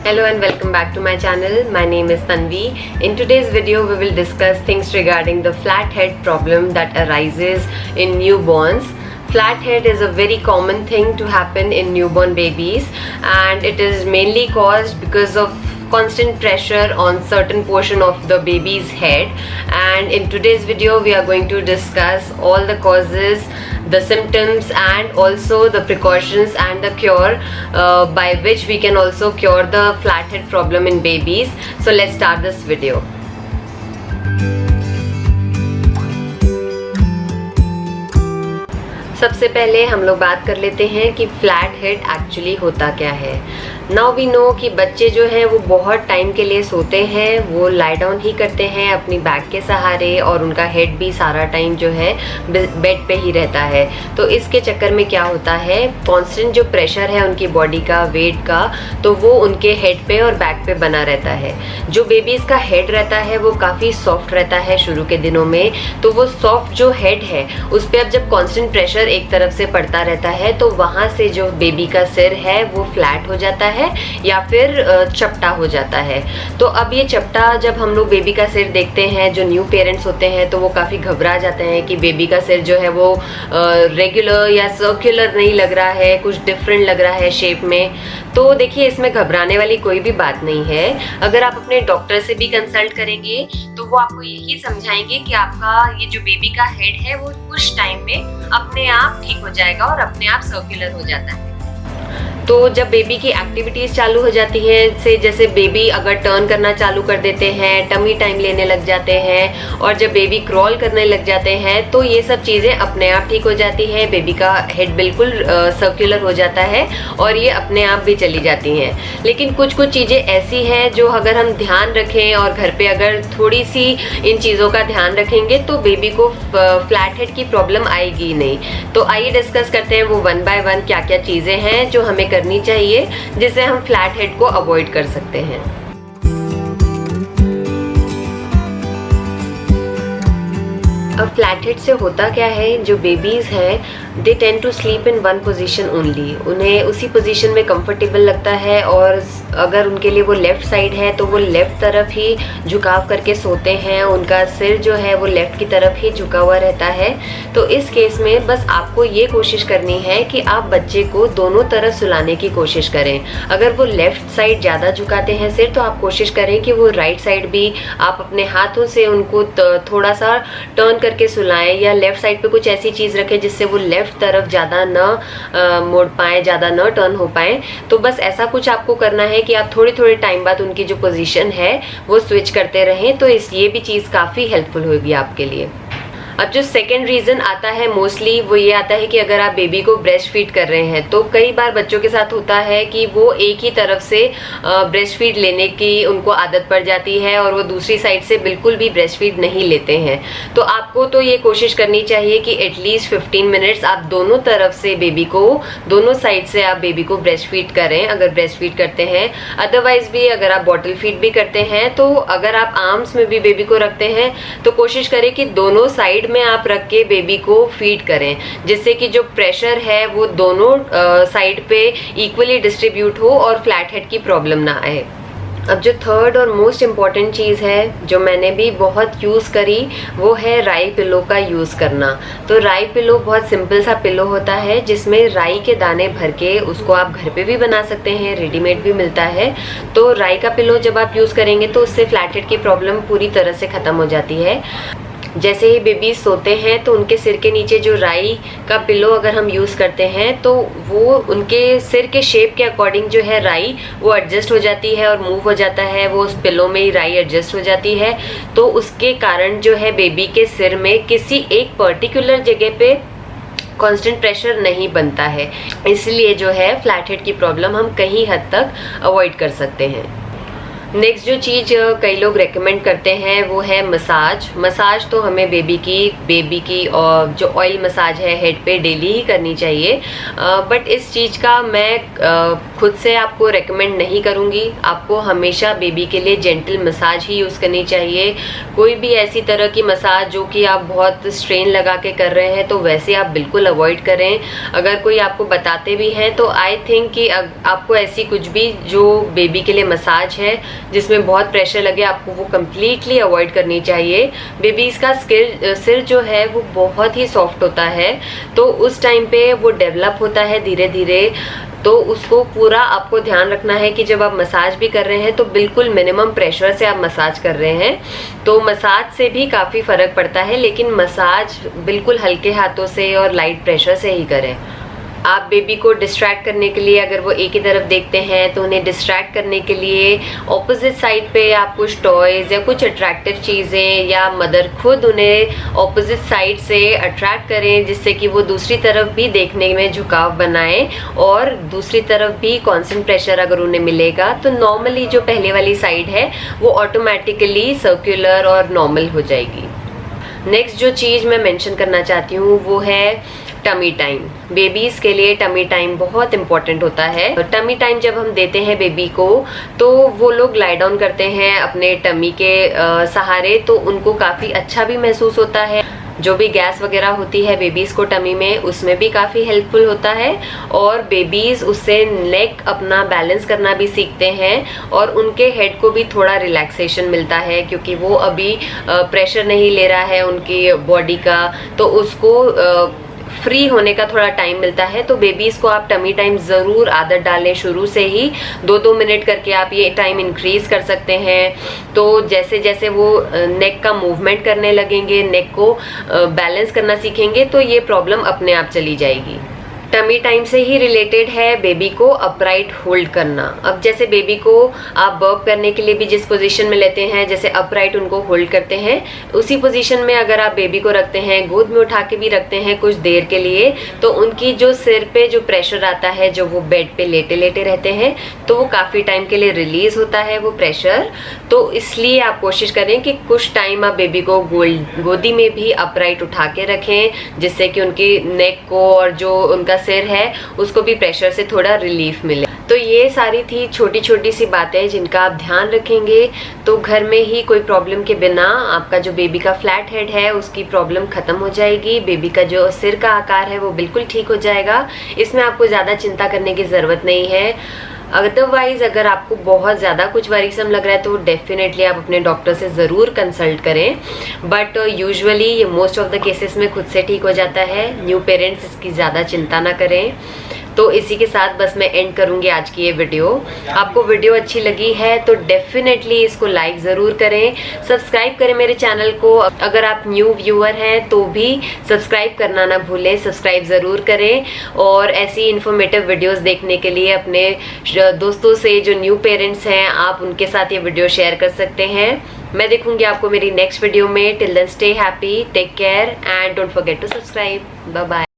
Hello and welcome back to my channel. My name is Tanvi. In today's video we will discuss things regarding the flat head problem that arises in newborns. Flat head is a very common thing to happen in newborn babies, and it is mainly caused because of constant pressure on certain portion of the baby's head. And in today's video we are going to discuss all the causes, the symptoms, and also the precautions and the cure by which we can also cure the flat head problem in babies. So let's start this video. सबसे पहले हम लोग बात कर लेते हैं कि flat head actually होता क्या है। नाउ वी नो कि बच्चे जो हैं वो बहुत टाइम के लिए सोते हैं, वो लाई डाउन ही करते हैं अपनी बैक के सहारे, और उनका हेड भी सारा टाइम जो है बेड पे ही रहता है। तो इसके चक्कर में क्या होता है, कांस्टेंट जो प्रेशर है उनकी बॉडी का, वेट का, तो वो उनके हेड पे और बैक पे बना रहता है। जो बेबीज़ का हेड रहता है वो काफ़ी सॉफ्ट रहता है शुरू के दिनों में, तो वो सॉफ्ट जो हेड है उस पर अब जब कांस्टेंट प्रेशर एक तरफ से पड़ता रहता है तो वहाँ से जो बेबी का सिर है वो फ्लैट हो जाता है या फिर चपटा हो जाता है। तो अब ये चपटा जब हम लोग बेबी का सिर देखते हैं, जो न्यू पेरेंट्स होते हैं, तो वो काफ़ी घबरा जाते हैं कि बेबी का सिर जो है वो रेगुलर या सर्कुलर नहीं लग रहा है, कुछ डिफरेंट लग रहा है शेप में। तो देखिए, इसमें घबराने वाली कोई भी बात नहीं है। अगर आप अपने डॉक्टर से भी कंसल्ट करेंगे तो वो आपको यही समझाएंगे कि आपका ये जो बेबी का हेड है वो कुछ टाइम में अपने आप ठीक हो जाएगा और अपने आप सर्कुलर हो जाता है। तो जब बेबी की एक्टिविटीज़ चालू हो जाती हैं, जैसे बेबी अगर टर्न करना चालू कर देते हैं, टमी टाइम लेने लग जाते हैं, और जब बेबी क्रॉल करने लग जाते हैं, तो ये सब चीज़ें अपने आप ठीक हो जाती हैं। बेबी का हेड बिल्कुल सर्कुलर हो जाता है और ये अपने आप भी चली जाती हैं। लेकिन कुछ चीज़ें ऐसी हैं जो अगर हम ध्यान रखें और घर पे अगर थोड़ी सी इन चीज़ों का ध्यान रखेंगे तो बेबी को फ्लैट हेड की प्रॉब्लम आएगी नहीं। तो आइए डिस्कस करते हैं वो वन बाय वन क्या क्या चीज़ें हैं जो हमें करनी चाहिए जिससे हम फ्लैट हेड को अवॉइड कर सकते हैं। अब फ्लैट हेड से होता क्या है, जो बेबीज़ हैं they tend to sleep in one position only. उन्हें उसी पोजीशन में कंफर्टेबल लगता है, और अगर उनके लिए वो लेफ़्ट साइड है तो वो लेफ़्ट तरफ ही झुकाव करके सोते हैं। उनका सिर जो है वो लेफ़्ट की तरफ ही झुका हुआ रहता है। तो इस केस में बस आपको ये कोशिश करनी है कि आप बच्चे को दोनों तरफ सुलाने की कोशिश करें। अगर वो लेफ़्ट साइड ज़्यादा झुकाते हैं सिर, तो आप कोशिश करें कि वो राइट साइड भी आप अपने हाथों से उनको थोड़ा सा टर्न करके सुलाएं, या लेफ़्ट साइड पे कुछ ऐसी चीज़ रखें जिससे वो लेफ़्ट तरफ ज़्यादा न मोड़ पाएँ, ज़्यादा न टर्न हो पाएँ। तो बस ऐसा कुछ आपको करना है कि आप थोड़ी थोड़ी टाइम बाद उनकी जो पोजीशन है वो स्विच करते रहें। तो ये भी चीज़ काफ़ी हेल्पफुल होगी आपके लिए। अब जो सेकेंड रीज़न आता है मोस्टली वो ये आता है कि अगर आप बेबी को ब्रेस्ट फीड कर रहे हैं, तो कई बार बच्चों के साथ होता है कि वो एक ही तरफ से ब्रेस्ट फीड लेने की उनको आदत पड़ जाती है और वो दूसरी साइड से बिल्कुल भी ब्रेस्ट फीड नहीं लेते हैं। तो आपको तो ये कोशिश करनी चाहिए कि एटलीस्ट 15 मिनट्स आप दोनों तरफ से बेबी को, दोनों साइड से आप बेबी को ब्रेस्ट फीड करें अगर ब्रेस्ट फीड करते हैं। अदरवाइज भी अगर आप बॉटल फीड भी करते हैं, तो अगर आप आर्म्स में भी बेबी को रखते हैं तो कोशिश करें कि दोनों साइड में आप रख के बेबी को फीड करें, जिससे कि जो प्रेशर है वो दोनों साइड पे इक्वली डिस्ट्रीब्यूट हो और फ्लैट हेड की प्रॉब्लम ना आए। अब जो थर्ड और मोस्ट इम्पॉर्टेंट चीज़ है जो मैंने भी बहुत यूज़ करी वो है राई पिलो का यूज़ करना। तो राई पिलो बहुत सिंपल सा पिलो होता है जिसमें राई के दाने भर के, उसको आप घर पे भी बना सकते हैं, रेडीमेड भी मिलता है। तो राई का पिलो जब आप यूज़ करेंगे तो उससे फ्लैट हेड की प्रॉब्लम पूरी तरह से ख़त्म हो जाती है। जैसे ही बेबी सोते हैं तो उनके सिर के नीचे जो राई का पिलो अगर हम यूज़ करते हैं तो वो उनके सिर के शेप के अकॉर्डिंग जो है राई वो एडजस्ट हो जाती है और मूव हो जाता है, वो उस पिलो में ही राई एडजस्ट हो जाती है। तो उसके कारण जो है बेबी के सिर में किसी एक पर्टिकुलर जगह पे कांस्टेंट प्रेशर नहीं बनता है, इसलिए जो है फ्लैट हेड की प्रॉब्लम हम कहीं हद तक अवॉइड कर सकते हैं। नेक्स्ट जो चीज़ कई लोग रेकमेंड करते हैं वो है मसाज। मसाज तो हमें बेबी की और जो ऑयल मसाज है हेड पे डेली ही करनी चाहिए, बट इस चीज़ का मैं खुद से आपको रेकमेंड नहीं करूँगी। आपको हमेशा बेबी के लिए जेंटल मसाज ही यूज़ करनी चाहिए। कोई भी ऐसी तरह की मसाज जो कि आप बहुत स्ट्रेन लगा के कर रहे हैं तो वैसे आप बिल्कुल अवॉइड करें। अगर कोई आपको बताते भी हैं तो आई थिंक कि आपको ऐसी कुछ भी जो बेबी के लिए मसाज है जिसमें बहुत प्रेशर लगे, आपको वो कम्प्लीटली अवॉइड करनी चाहिए। बेबीज़ का सिर जो है वो बहुत ही सॉफ्ट होता है, तो उस टाइम पे वो डेवलप होता है धीरे धीरे। तो उसको पूरा आपको ध्यान रखना है कि जब आप मसाज भी कर रहे हैं तो बिल्कुल मिनिमम प्रेशर से आप मसाज कर रहे हैं। तो मसाज से भी काफ़ी फ़र्क पड़ता है, लेकिन मसाज बिल्कुल हल्के हाथों से और लाइट प्रेशर से ही करें। आप बेबी को डिस्ट्रैक्ट करने के लिए अगर वो एक ही तरफ देखते हैं तो उन्हें डिस्ट्रैक्ट करने के लिए ऑपोजिट साइड पे आप कुछ टॉयज़ या कुछ अट्रैक्टिव चीज़ें या मदर खुद उन्हें ऑपोजिट साइड से अट्रैक्ट करें, जिससे कि वो दूसरी तरफ भी देखने में झुकाव बनाएं और दूसरी तरफ भी कांस्टेंट प्रेशर अगर उन्हें मिलेगा तो नॉर्मली जो पहले वाली साइड है वो ऑटोमेटिकली सर्कुलर और नॉर्मल हो जाएगी। नेक्स्ट जो चीज़ मैं मेंशन करना चाहती हूँ वो है टमी टाइम। बेबीज़ के लिए टमी टाइम बहुत इंपॉर्टेंट होता है। टमी टाइम जब हम देते हैं बेबी को तो वो लोग लाई डाउन करते हैं अपने टमी के सहारे, तो उनको काफ़ी अच्छा भी महसूस होता है। जो भी गैस वगैरह होती है बेबीज़ को टमी में, उसमें भी काफ़ी हेल्पफुल होता है और बेबीज़ उससे नेक अपना बैलेंस करना भी सीखते हैं और उनके हेड को भी थोड़ा रिलैक्सेशन मिलता है, क्योंकि वो अभी प्रेशर नहीं ले रहा है उनकी बॉडी का, तो उसको फ्री होने का थोड़ा टाइम मिलता है। तो बेबीज़ को आप टमी टाइम ज़रूर आदत डालें शुरू से ही। 2-2 मिनट करके आप ये टाइम इंक्रीज़ कर सकते हैं। तो जैसे जैसे वो नेक का मूवमेंट करने लगेंगे, नेक को बैलेंस करना सीखेंगे, तो ये प्रॉब्लम अपने आप चली जाएगी। टमी टाइम से ही रिलेटेड है बेबी को अपराइट होल्ड करना। अब जैसे बेबी को आप बर्प करने के लिए भी जिस पोजीशन में लेते हैं, जैसे अपराइट उनको होल्ड करते हैं, उसी पोजीशन में अगर आप बेबी को रखते हैं, गोद में उठा के भी रखते हैं कुछ देर के लिए, तो उनकी जो सिर पे जो प्रेशर आता है, जो वो बेड पे लेटे लेटे रहते हैं, तो वो काफ़ी टाइम के लिए रिलीज होता है वो प्रेशर। तो इसलिए आप कोशिश करें कि कुछ टाइम आप बेबी को गोदी में भी अपराइट उठा के रखें, जिससे कि उनकी नेक को और जो उनका सिर है उसको भी प्रेशर से थोड़ा रिलीफ मिले। तो ये सारी थी छोटी छोटी सी बातें जिनका आप ध्यान रखेंगे तो घर में ही कोई प्रॉब्लम के बिना आपका जो बेबी का फ्लैट हेड है उसकी प्रॉब्लम खत्म हो जाएगी। बेबी का जो सिर का आकार है वो बिल्कुल ठीक हो जाएगा। इसमें आपको ज़्यादा चिंता करने की ज़रूरत नहीं है। अदरवाइज अगर आपको बहुत ज़्यादा कुछ वरीसम लग रहा है तो डेफिनेटली आप अपने डॉक्टर से ज़रूर कंसल्ट करें, बट यूजुअली ये मोस्ट ऑफ द केसेस में खुद से ठीक हो जाता है। न्यू पेरेंट्स इसकी ज़्यादा चिंता ना करें। तो इसी के साथ बस मैं एंड करूंगी आज की ये वीडियो। आपको वीडियो अच्छी लगी है तो डेफिनेटली इसको लाइक ज़रूर करें, सब्सक्राइब करें मेरे चैनल को। अगर आप न्यू व्यूअर हैं तो भी सब्सक्राइब करना ना भूलें, सब्सक्राइब ज़रूर करें। और ऐसी इन्फॉर्मेटिव वीडियोस देखने के लिए अपने दोस्तों से जो न्यू पेरेंट्स हैं आप उनके साथ ये वीडियो शेयर कर सकते हैं। मैं देखूंगी आपको मेरी नेक्स्ट वीडियो में। Till then stay happy, take care and don't forget to subscribe. Bye bye.